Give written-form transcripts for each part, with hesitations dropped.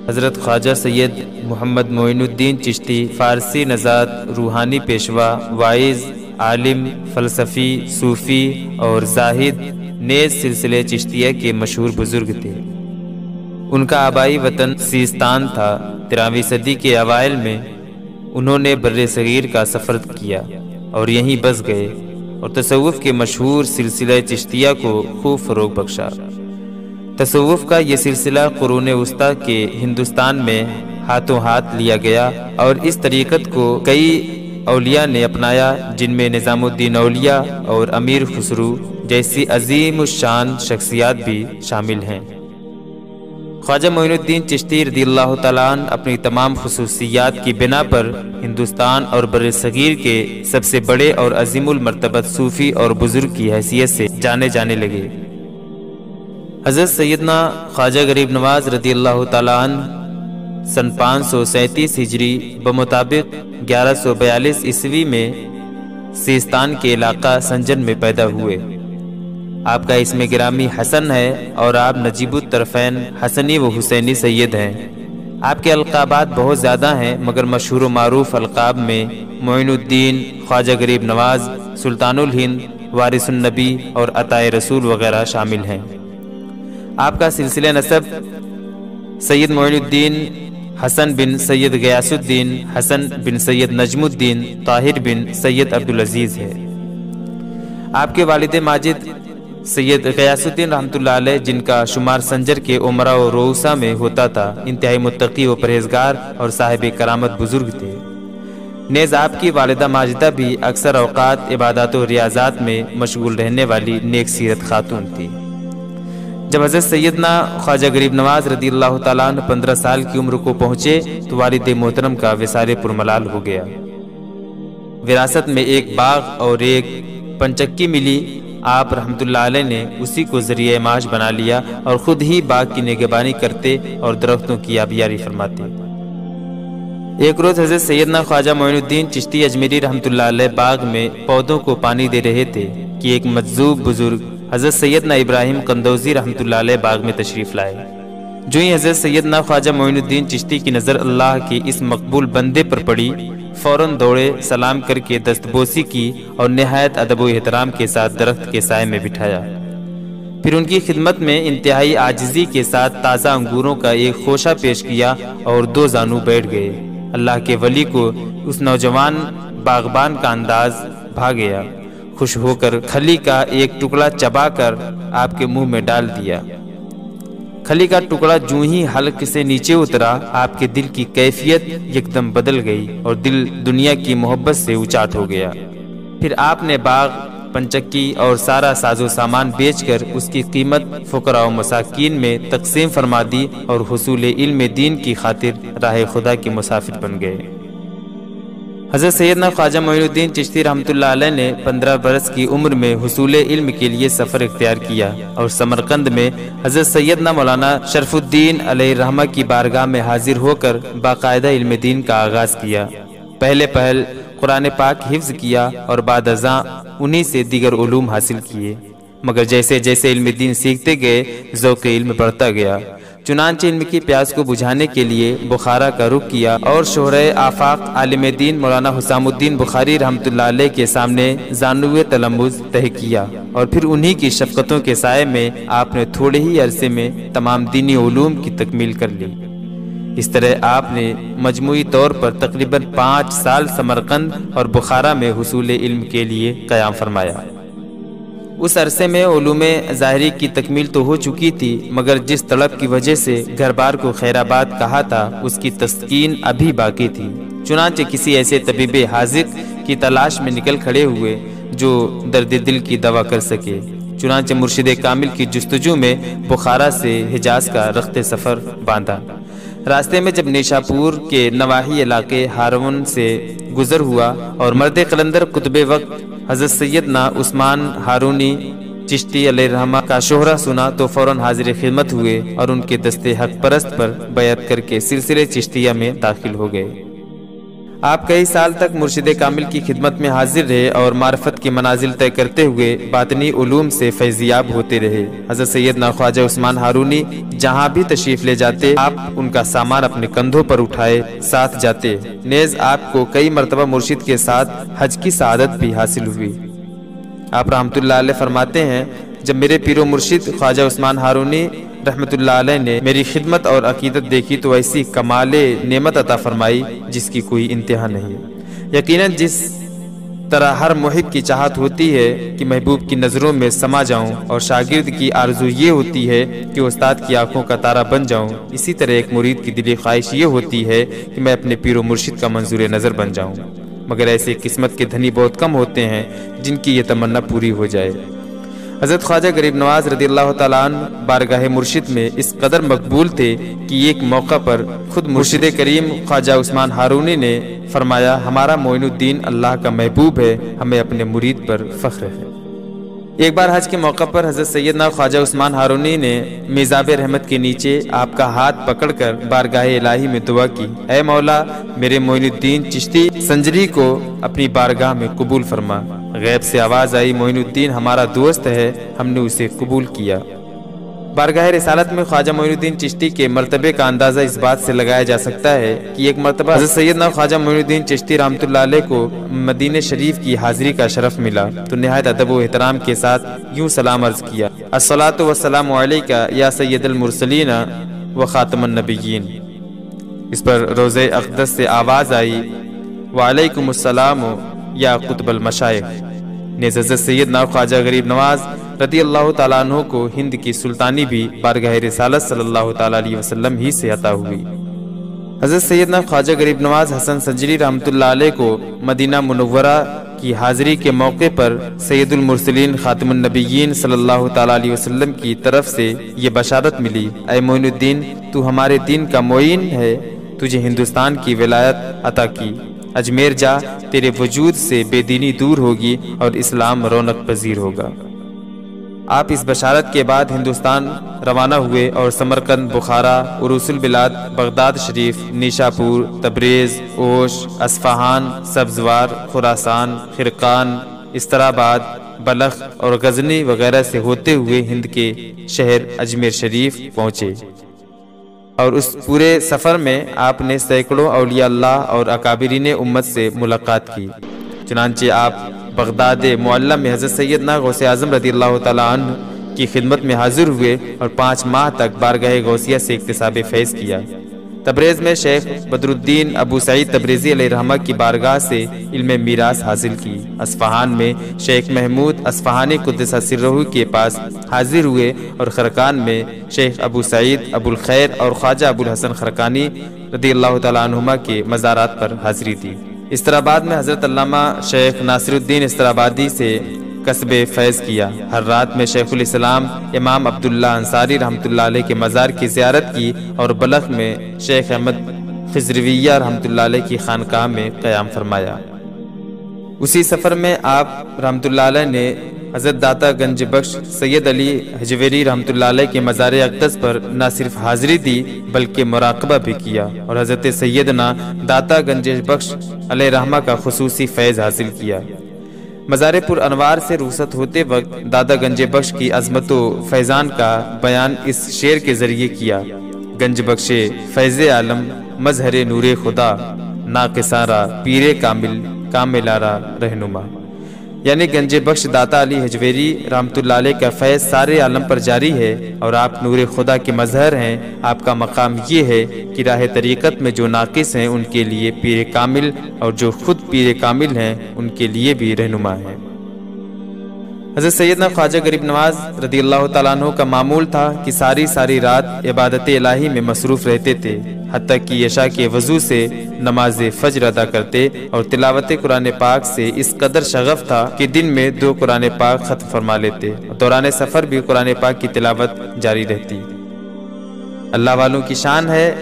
حضرت خواجہ سید محمد معین الدین چشتی فارسی نژاد روحانی پیشوا، واعظ، عالم، فلسفی، صوفی اور زاہد نیز سلسلے چشتیہ کے مشہور بزرگ تھے۔ ان کا آبائی وطن سیستان تھا۔ 13ویں صدی کے اوائل میں انہوں نے بر صغیر کا سفر کیا اور یہیں بس گئے اور تصوف کے مشہور سلسلہ چشتیہ کو خوب فروغ بخشا۔ تصوف کا یہ سلسلہ قرون وسطیٰ کے ہندوستان میں ہاتھوں ہاتھ لیا گیا اور اس طریقت کو کئی اولیاء نے اپنایا، جن میں نظام الدین اولیاء اور امیر خسرو جیسی عظیم الشان شخصیات بھی شامل ہیں۔ خواجہ معین الدین چشتی رضی اللہ تعالیٰ عنہ اپنی تمام خصوصیات کی بنا پر ہندوستان اور بر صغیر کے سب سے بڑے اور عظیم المرتبت صوفی اور بزرگ کی حیثیت سے جانے لگے۔ حضرت سیدنا خواجہ غریب نواز رضی اللہ تعالیٰ عنہ سن 537 ہجری بمطابق 1142 عیسوی میں سیستان کے علاقہ سنجن میں پیدا ہوئے۔ آپ کا اسم گرامی حسن ہے اور آپ نجیب الطرفین حسنی و حسینی سید ہیں۔ آپ کے القابات بہت زیادہ ہیں، مگر مشہور و معروف القاب میں معین الدین، خواجہ غریب نواز، سلطان الہند، وارث النبی اور عطائے رسول وغیرہ شامل ہیں۔ آپ کا سلسلہ نسب سید معین الدین حسن بن سید غیاث الدین حسن بن سید نجم الدین طاہر بن سید عبدالعزیز ہے۔ آپ کے والد ماجد سید غیاث الدین رحمۃ اللہ علیہ، جن کا شمار سنجر کے عمرہ و روسا میں ہوتا تھا، انتہائی متقی و پرہیزگار اور صاحب کرامت بزرگ تھے۔ نیز آپ کی والدہ ماجدہ بھی اکثر اوقات عبادات و ریاضات میں مشغول رہنے والی نیک سیرت خاتون تھی۔ جب حضرت سیدنا خواجہ غریب نواز رضی اللہ تعالیٰ عنہ 15 سال کی عمر کو پہنچے تو والد محترم کا وصال پرملال ہو گیا۔ وراثت میں ایک باغ اور ایک پنچکی ملی۔ آپ رحمت اللہ علیہ نے اسی کو ذریعہ معاش بنا لیا اور خود ہی باغ کی نگہبانی کرتے اور درختوں کی آبیاری فرماتے۔ ایک روز حضرت سیدنا خواجہ معین الدین چشتی اجمیری رحمت اللہ علیہ باغ میں پودوں کو پانی دے رہے تھے کہ ایک مجذوب بزرگ حضرت سیدنا ابراہیم قندوزی رحمت اللہ علیہ باغ میں تشریف لائے۔ جو ہی حضرت سیدنا خواجہ معین الدین چشتی کی نظر اللہ کی اس مقبول بندے پر پڑی، فوراً دوڑے، سلام کر کے دستبوسی کی اور نہایت ادب و احترام کے ساتھ درخت کے سائے میں بٹھایا۔ پھر ان کی خدمت میں انتہائی عاجزی کے ساتھ تازہ انگوروں کا ایک خوشہ پیش کیا اور 2 زانو بیٹھ گئے۔ اللہ کے ولی کو اس نوجوان باغبان کا انداز بھا گیا۔ خوش ہو کر کھلی کا ایک ٹکڑا چبا کر آپ کے منہ میں ڈال دیا۔ کھلی کا ٹکڑا جوں ہی حلق سے نیچے اترا، آپ کے دل کی کیفیت یکدم بدل گئی اور دل دنیا کی محبت سے اچاٹ ہو گیا۔ پھر آپ نے باغ، پنچکی اور سارا ساز و سامان بیچ کر اس کی قیمت فقراء و مساکین میں تقسیم فرما دی اور حصول علم دین کی خاطر راہ خدا کے مسافر بن گئے۔ حضرت سیدنا خواجہ معین الدین چشتی رحمت اللہ علیہ نے 15 برس کی عمر میں حصول علم کے لیے سفر اختیار کیا اور سمرقند میں حضرت سیدنا مولانا شرف الدین علیہ الرحمہ کی بارگاہ میں حاضر ہو کر باقاعدہ علم دین کا آغاز کیا۔ پہلے پہل قرآن پاک حفظ کیا اور بعد ازاں انہی سے دیگر علوم حاصل کیے، مگر جیسے جیسے علم دین سیکھتے گئے ذوق علم بڑھتا گیا۔ چنانچہ علم کی پیاس کو بجھانے کے لیے بخارا کا رخ کیا اور شہرہ آفاق عالم دین مولانا حسام الدین بخاری رحمت اللہ علیہ کے سامنے زانوِ تلمذ طے کیا، اور پھر انہی کی شفقتوں کے سائے میں آپ نے تھوڑے ہی عرصے میں تمام دینی علوم کی تکمیل کر لی۔ اس طرح آپ نے مجموعی طور پر تقریباً 5 سال سمرقند اور بخارا میں حصول علم کے لیے قیام فرمایا۔ اس عرصے میں علوم ظاہری کی تکمیل تو ہو چکی تھی، مگر جس طلب کی وجہ سے گھر بار کو خیر آباد کہا تھا اس کی تسکین ابھی باقی تھی۔ چنانچہ کسی ایسے طبیب حاذق کی تلاش میں نکل کھڑے ہوئے جو درد دل کی دوا کر سکے۔ چنانچہ مرشد کامل کی جستجو میں بخارا سے حجاز کا رخت سفر باندھا۔ راستے میں جب نیشاپور کے نواحی علاقے ہارون سے گزر ہوا اور مرد قلندر قطب وقت حضرت سیدنا عثمان ہارونی چشتی علیہ الرحمہ کا شہرہ سنا تو فوراً حاضر خدمت ہوئے اور ان کے دستے حق پرست پر بیعت کر کے سلسلے چشتیہ میں داخل ہو گئے۔ آپ کئی سال تک مرشد کامل کی خدمت میں حاضر رہے اور معرفت کی منازل طے کرتے ہوئے باطنی علوم سے فیضیاب ہوتے رہے۔ حضرت سیدنا خواجہ عثمان ہارونی جہاں بھی تشریف لے جاتے آپ ان کا سامان اپنے کندھوں پر اٹھائے ساتھ جاتے۔ نیز آپ کو کئی مرتبہ مرشد کے ساتھ حج کی سعادت بھی حاصل ہوئی۔ آپ رحمت اللہ علیہ فرماتے ہیں، جب میرے پیر و مرشد خواجہ عثمان ہارونی رحمت اللہ علیہ نے میری خدمت اور عقیدت دیکھی تو ایسی کمال نعمت عطا فرمائی جس کی کوئی انتہا نہیں۔ یقیناً جس طرح ہر محب کی چاہت ہوتی ہے کہ محبوب کی نظروں میں سما جاؤں اور شاگرد کی آرزو یہ ہوتی ہے کہ استاد کی آنکھوں کا تارا بن جاؤں، اسی طرح ایک مرید کی دلی خواہش یہ ہوتی ہے کہ میں اپنے پیر و مرشد کا منظور نظر بن جاؤں، مگر ایسے قسمت کے دھنی بہت کم ہوتے ہیں جن کی یہ تمنا پوری ہو جائے۔ حضرت خواجہ غریب نواز رضی اللہ تعالیٰ عنہ بارگاہ مرشد میں اس قدر مقبول تھے کہ ایک موقع پر خود مرشد کریم خواجہ عثمان ہارونی نے فرمایا، ہمارا معین الدین اللہ کا محبوب ہے، ہمیں اپنے مرید پر فخر ہے۔ ایک بار حج کے موقع پر حضرت سیدنا خواجہ عثمان ہارونی نے میزاب رحمت کے نیچے آپ کا ہاتھ پکڑ کر بارگاہ الہی میں دعا کی، اے مولا میرے معین الدین چشتی سنجری کو اپنی بارگاہ میں قبول فرما۔ غیب سے آواز آئی، معین الدین ہمارا دوست ہے، ہم نے اسے قبول کیا۔ بارگاہ رسالت میں خواجہ معین الدین چشتی کے مرتبے کا اندازہ اس بات سے لگایا جا سکتا ہے کہ ایک مرتبہ حضرت سیدنا خواجہ معین الدین چشتی رحمت اللہ علیہ کو مدینہ شریف کی حاضری کا شرف ملا تو نہایت ادب و احترام کے ساتھ یوں سلام عرض کیا، الصلاۃ والسلام علیک یا سید المرسلین و خاتم النبیین۔ اس پر روضہ اقدس سے آواز آئی، وعلیکم السلام یا قطب المشائخ۔ نیز حضرت سیدنا خواجہ غریب نواز رضی اللہ تعالیٰ عنہ کو ہند کی سلطانی بھی بارگاہ رسالت صلی اللہ تعالیٰ علیہ وسلم ہی سے عطا ہوئی۔ حضرت سیدنا خواجہ غریب نواز حسن سنجری رحمت اللہ علیہ کو مدینہ منورہ کی حاضری کے موقع پر سید المرسلین خاتم النبیین صلی اللہ تعالیٰ علیہ وسلم کی طرف سے یہ بشارت ملی، اے معین الدین تو ہمارے دین کا معین ہے، تجھے ہندوستان کی ولایت عطا کی، اجمیر جا، تیرے وجود سے بے دینی دور ہوگی اور اسلام رونق پذیر ہوگا۔ آپ اس بشارت کے بعد ہندوستان روانہ ہوئے اور سمرقند، بخارا، عروس البلاد، بغداد شریف، نیشاپور، تبریز، اوش، اصفہان، سبزوار، خراسان، خرقان، استراباد، بلخ اور غزنی وغیرہ سے ہوتے ہوئے ہند کے شہر اجمیر شریف پہنچے، اور اس پورے سفر میں آپ نے سینکڑوں اولیاء اللہ اور اکابرین امت سے ملاقات کی۔ چنانچہ آپ بغداد معلیٰ میں حضرت سیدنا غوث اعظم رضی اللہ تعالیٰ عنہ کی خدمت میں حاضر ہوئے اور 5 ماہ تک بارگاہ غوثیہ سے اکتساب فیض کیا۔ تبریز میں شیخ بدر الدین ابو سعید تبریزی علیہ رحمہ کی بارگاہ سے علم میراث حاصل کی۔ اصفہان میں شیخ محمود اصفہانی قدس سرہ کے پاس حاضر ہوئے اور خرقان میں شیخ ابو سعید ابو الخیر اور خواجہ ابو الحسن خرقانی رضی اللہ تعالیٰ عنہما کے مزارات پر حاضری دی۔ استراباد میں حضرت علامہ شیخ ناصر الدین استرابادی سے کسب فیض کیا۔ ہر رات میں شیخ الاسلام امام عبداللہ انصاری رحمت اللہ علیہ کے مزار کی زیارت کی اور بلخ میں شیخ احمد خضرویہ رحمت اللہ علیہ کی خانقاہ میں قیام فرمایا۔ اسی سفر میں آپ رحمت اللہ علیہ نے حضرت داتا گنج بخش سید علی حجویری رحمت اللہ علیہ کے مزار اقدس پر نہ صرف حاضری دی بلکہ مراقبہ بھی کیا اور حضرت سیدنا داتا گنج بخش علیہ رحمہ کا خصوصی فیض حاصل کیا۔ مزار پر انوار سے رخصت ہوتے وقت دادا گنج بخش کی عظمت و فیضان کا بیان اس شعر کے ذریعے کیا، گنج بخش فیض عالم مظہر نور خدا، ناقصارا پیر کامل کاملارا رہنما۔ یعنی گنج بخش داتا علی حجویری رحمت اللہ علیہ کا فیض سارے عالم پر جاری ہے اور آپ نور خدا کے مظہر ہیں۔ آپ کا مقام یہ ہے کہ راہ طریقت میں جو ناقص ہیں ان کے لیے پیر کامل اور جو خود پیر کامل ہیں ان کے لیے بھی رہنما ہے۔ حضرت سیدنا خواجہ غریب نواز رضی اللہ تعالیٰ عنہ کا معمول تھا کہ ساری رات عبادت الہی میں مصروف رہتے تھے، حتیٰ کہ عشاء کے وضو سے نماز فجر ادا کرتے اور تلاوت قرآن پاک سے اس قدر شغف تھا کہ دن میں 2 قرآن پاک ختم فرما لیتے اور دوران سفر بھی قرآن پاک کی تلاوت جاری رہتی۔ اللہ والوں کی شان ہے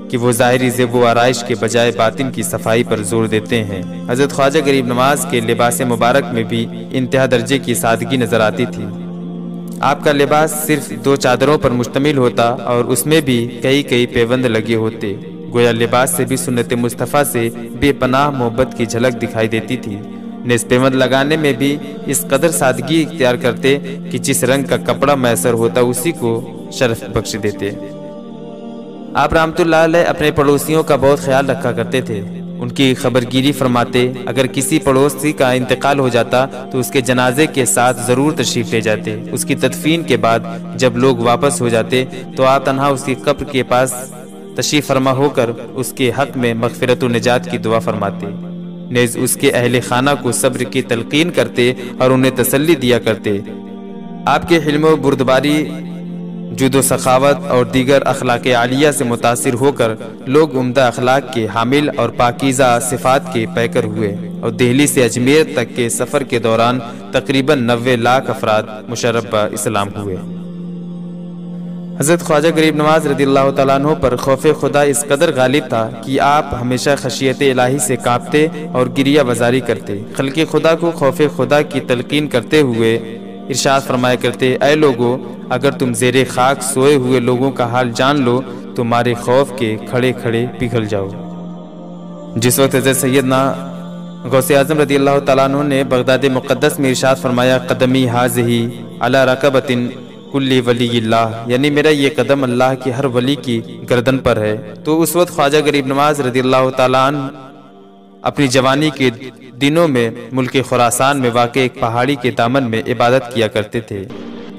کہ وہ ظاہری زیب و آرائش کے بجائے باطن کی صفائی پر زور دیتے ہیں۔ حضرت خواجہ غریب نواز کے لباس مبارک میں بھی انتہا درجے کی سادگی نظر آتی تھی۔ آپ کا لباس صرف 2 چادروں پر مشتمل ہوتا اور اس میں بھی کئی پیوند لگے ہوتے، گویا لباس سے بھی سنت مصطفیٰ سے بے پناہ محبت کی جھلک دکھائی دیتی تھی۔ نیز پیوند لگانے میں بھی اس قدر سادگی اختیار کرتے کہ جس رنگ کا کپڑا میسر ہوتا اسی کو شرف بخش دیتے۔ آپ رحمۃ اللہ علیہ اپنے پڑوسیوں کا بہت خیال رکھا کرتے تھے، ان کی خبرگیری فرماتے، اگر کسی پڑوسی کا انتقال ہو جاتا تو اس کے جنازے کے ساتھ ضرور تشریف لے جاتے۔ اس کی تدفین کے بعد جب لوگ واپس ہو جاتے تو آپ تنہا اس کی قبر کے پاس تشریف فرما ہو کر اس کے حق میں مغفرت و نجات کی دعا فرماتے، نیز اس کے اہل خانہ کو صبر کی تلقین کرتے اور انہیں تسلی دیا کرتے۔ آپ کے حلم و بردباری، جود و سخاوت اور دیگر اخلاق عالیہ سے متاثر ہو کر لوگ عمدہ اخلاق کے حامل اور پاکیزہ صفات کے پیکر ہوئے اور دہلی سے اجمیر تک کے سفر کے دوران تقریباً 90 لاکھ افراد مشرف اسلام ہوئے۔ حضرت خواجہ غریب نواز رضی اللہ تعالیٰ عنہ پر خوف خدا اس قدر غالب تھا کہ آپ ہمیشہ خشیت الہی سے کانپتے اور گریہ وزاری کرتے۔ خلق خدا کو خوف خدا کی تلقین کرتے ہوئے ارشاد فرمایا کرتے، اے لوگو، اگر تم زیر خاک سوئے ہوئے لوگوں کا حال جان لو تو مارے خوف کے کھڑے کھڑے پگھل جاؤ۔ جس وقت حضرت سیدنا غوث اعظم رضی اللہ تعالیٰ عنہ نے بغداد مقدس میں ارشاد فرمایا، قدمی حاذہی علی رقبۃ کل ولی اللہ، یعنی میرا یہ قدم اللہ کے ہر ولی کی گردن پر ہے، تو اس وقت خواجہ غریب نواز رضی اللہ تعالیٰ عنہ اپنی جوانی کے دنوں میں ملک خراسان میں واقع ایک پہاڑی کے دامن میں عبادت کیا کرتے تھے۔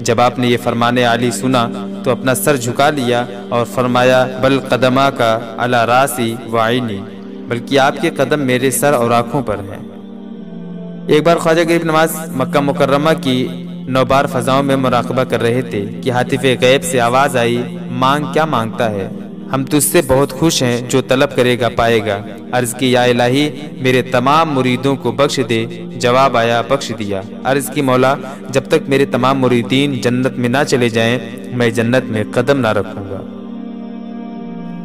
جب آپ نے یہ فرمان عالی سنا تو اپنا سر جھکا لیا اور فرمایا، بل قدمہ کا علی راسی وعینی، بلکہ آپ کے قدم میرے سر اور آنکھوں پر ہیں۔ ایک بار خواجہ غریب نواز مکہ مکرمہ کی نوبار فضاؤں میں مراقبہ کر رہے تھے کہ ہاتف غیب سے آواز آئی، مانگ کیا مانگتا ہے؟ ہم تجھ سے بہت خوش ہیں، جو طلب کرے گا پائے گا۔ عرض کی، یا الہی میرے تمام مریدوں کو بخش دے۔ جواب آیا، بخش دیا۔ عرض کی، مولا جب تک میرے تمام مریدین جنت میں نہ چلے جائیں میں جنت میں قدم نہ رکھوں گا۔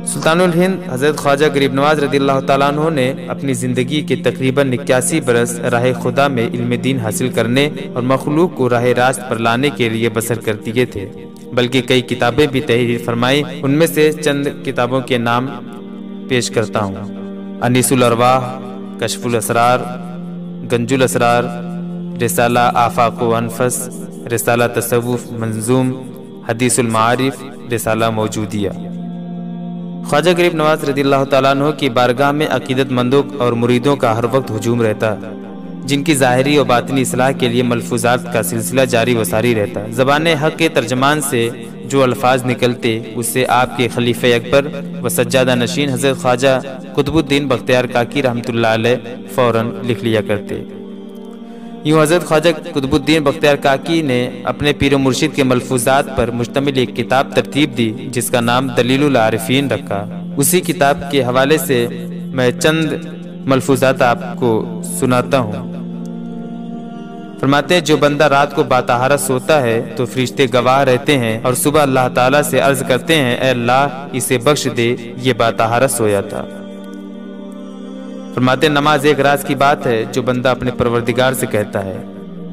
سلطان الہند حضرت خواجہ غریب نواز رضی اللہ تعالیٰ عنہ نے اپنی زندگی کے تقریباً 81 برس راہ خدا میں علم دین حاصل کرنے اور مخلوق کو راہ راست پر لانے کے لیے بسر کر دیے تھے، بلکہ کئی کتابیں بھی تحریر فرمائی۔ ان میں سے چند کتابوں کے نام پیش کرتا ہوں: انیس الارواح، کشف الاسرار، گنج الاسرار، رسالہ آفاق و انفس، رسالہ تصوف منظوم، حدیث المعارف، رسالہ موجودیہ۔ خواجہ غریب نواز رضی اللہ تعالیٰ عنہ کی بارگاہ میں عقیدت مندوں اور مریدوں کا ہر وقت ہجوم رہتا، جن کی ظاہری و باطنی اصلاح کے لیے ملفوظات کا سلسلہ جاری و ساری رہتا۔ زبان حق کے ترجمان سے جو الفاظ نکلتے اس سے آپ کے خلیفہ اکبر و سجادہ نشین حضرت خواجہ قطب الدین بختیار کاکی رحمۃ اللہ علیہ فوراً لکھ لیا کرتے۔ یوں حضرت خواجہ قطب الدین بختیار کاکی نے اپنے پیر و مرشد کے ملفوظات پر مشتمل ایک کتاب ترتیب دی جس کا نام دلیل العارفین رکھا۔ اسی کتاب کے حوالے سے میں چند ملفوظات آپ کو سناتا ہوں۔ فرماتے ہیں، جو بندہ رات کو باطہارت سوتا ہے تو فرشتے گواہ رہتے ہیں اور صبح اللہ تعالیٰ سے عرض کرتے ہیں، اے اللہ اسے بخش دے، یہ باطہارت سویا تھا۔ فرماتے ہیں، نماز ایک راز کی بات ہے جو بندہ اپنے پروردگار سے کہتا ہے،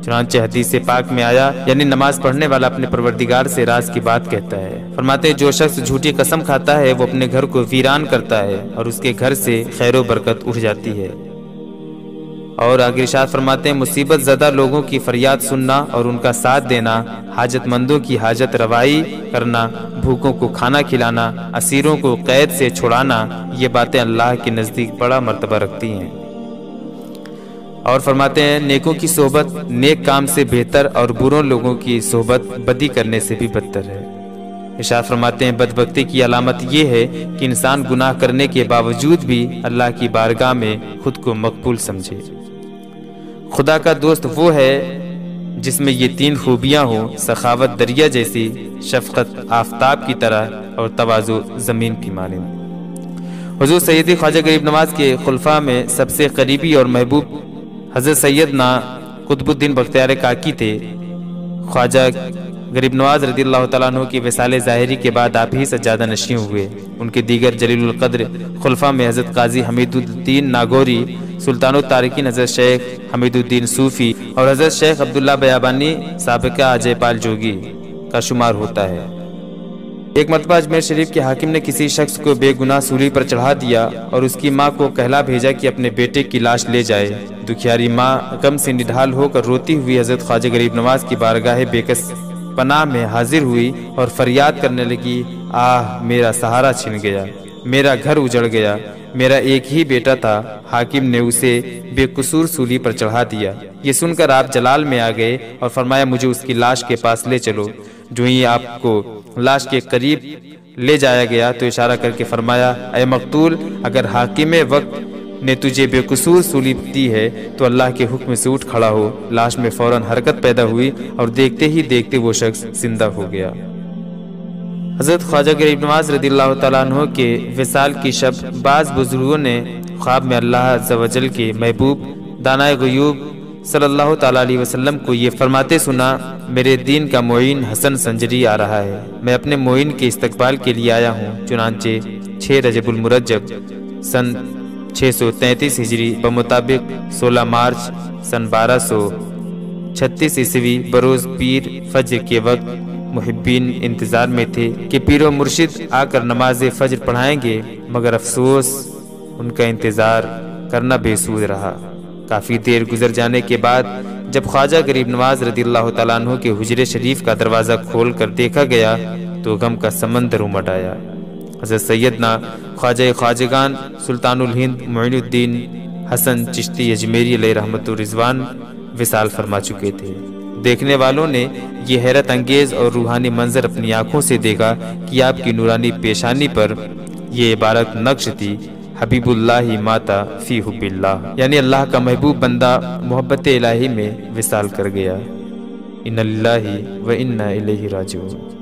چنانچہ حدیث پاک میں آیا، یعنی نماز پڑھنے والا اپنے پروردگار سے راز کی بات کہتا ہے۔ فرماتے ہیں، جو شخص جھوٹی قسم کھاتا ہے وہ اپنے گھر کو ویران کرتا ہے اور اس کے گھر سے خیر و برکت اٹھ جاتی ہے۔ اور آگے ارشاد فرماتے ہیں، مصیبت زدہ لوگوں کی فریاد سننا اور ان کا ساتھ دینا، حاجت مندوں کی حاجت روائی کرنا، بھوکوں کو کھانا کھلانا، اسیروں کو قید سے چھڑانا، یہ باتیں اللہ کے نزدیک بڑا مرتبہ رکھتی ہیں۔ اور فرماتے ہیں، نیکوں کی صحبت نیک کام سے بہتر اور بروں لوگوں کی صحبت بدی کرنے سے بھی بدتر ہے۔ ارشاد فرماتے ہیں، بدبختی کی علامت یہ ہے کہ انسان گناہ کرنے کے باوجود بھی اللہ کی بارگاہ میں خود کو مقبول سمجھے۔ خدا کا دوست وہ ہے جس میں یہ تین خوبیاں ہوں: سخاوت دریا جیسی، شفقت آفتاب کی طرح اور تواضع زمین کی مانند۔ حضور سیدی خواجہ غریب نواز کے خلفاء میں سب سے قریبی اور محبوب حضرت سیدنا قطب الدین بختیار کاکی تھے۔ خواجہ غریب نواز رضی اللہ تعالیٰ عنہ کی وصال ظاہری کے بعد آپ ہی سجادہ نشین ہوئے۔ ان کے دیگر جلیل القدر خلفاء میں حضرت قاضی حمید الدین ناگوری، سلطان الطارقین حضرت شیخ حمید الدین صوفی اور حضرت شیخ عبداللہ بیابانی سابقہ اجے پال جوگی کا شمار ہوتا ہے۔ ایک مرتبہ اجمیر شریف کے حاکم نے کسی شخص کو بے گناہ سولی پر چڑھا دیا اور اس کی ماں کو کہلا بھیجا کہ اپنے بیٹے کی لاش لے جائے۔ دکھیاری ماں غم سے نڈھال ہو کر روتی ہوئی حضرت خواجہ غریب نواز کی بارگاہ بیکس پناہ میں حاضر ہوئی اور فریاد کرنے لگی، آہ میرا سہارا چھن گیا، میرا گھر اجڑ گیا، میرا ایک ہی بیٹا تھا، حاکم نے اسے بے قصور سولی پر چڑھا دیا۔ یہ سن کر آپ جلال میں آ گئے اور فرمایا مجھے اس کی لاش کے پاس لے چلو۔ جو ہی آپ کو لاش کے قریب لے جایا گیا تو اشارہ کر کے فرمایا، اے مقتول، اگر حاکم وقت نے تجھے بے قصور سولی دی ہے تو اللہ کے حکم سے اٹھ کھڑا ہو۔ لاش میں فوراً حرکت پیدا ہوئی اور دیکھتے ہی دیکھتے وہ شخص زندہ ہو گیا۔ حضرت خواجہ غریب نواز رضی اللہ تعالیٰ عنہ کے وصال کی شب بعض بزرگوں نے خواب میں اللہ عز و جل کے محبوب دانائے غیوب صلی اللہ تعالیٰ علیہ وسلم کو یہ فرماتے سنا، میرے دین کا معین حسن سنجری آ رہا ہے، میں اپنے معین کے استقبال کے لیے آیا ہوں۔ چنانچہ 6 رجب المرجب سن 633 ہجری بمطابق 16 مارچ سن 1236 عیسوی بروز پیر فجر کے وقت محبین انتظار میں تھے کہ پیر و مرشد آ کر نماز فجر پڑھائیں گے، مگر افسوس ان کا انتظار کرنا بے سود رہا۔ کافی دیر گزر جانے کے بعد جب خواجہ غریب نواز رضی اللہ تعالیٰ عنہ کے حجرے شریف کا دروازہ کھول کر دیکھا گیا تو غم کا سمندر امڈ آیا۔ حضرت سیدنا خواجہ خواجگان سلطان الہند معین الدین حسن چشتی اجمیری علیہ رحمت الرضوان وصال فرما چکے تھے۔ دیکھنے والوں نے یہ حیرت انگیز اور روحانی منظر اپنی آنکھوں سے دیکھا کہ آپ کی نورانی پیشانی پر یہ عبارت نقش تھی، حبیب اللہ ماتا فی حب اللہ، یعنی اللہ کا محبوب بندہ محبت الہی میں وصال کر گیا۔ ان اللہ و انا الیہ راجعون۔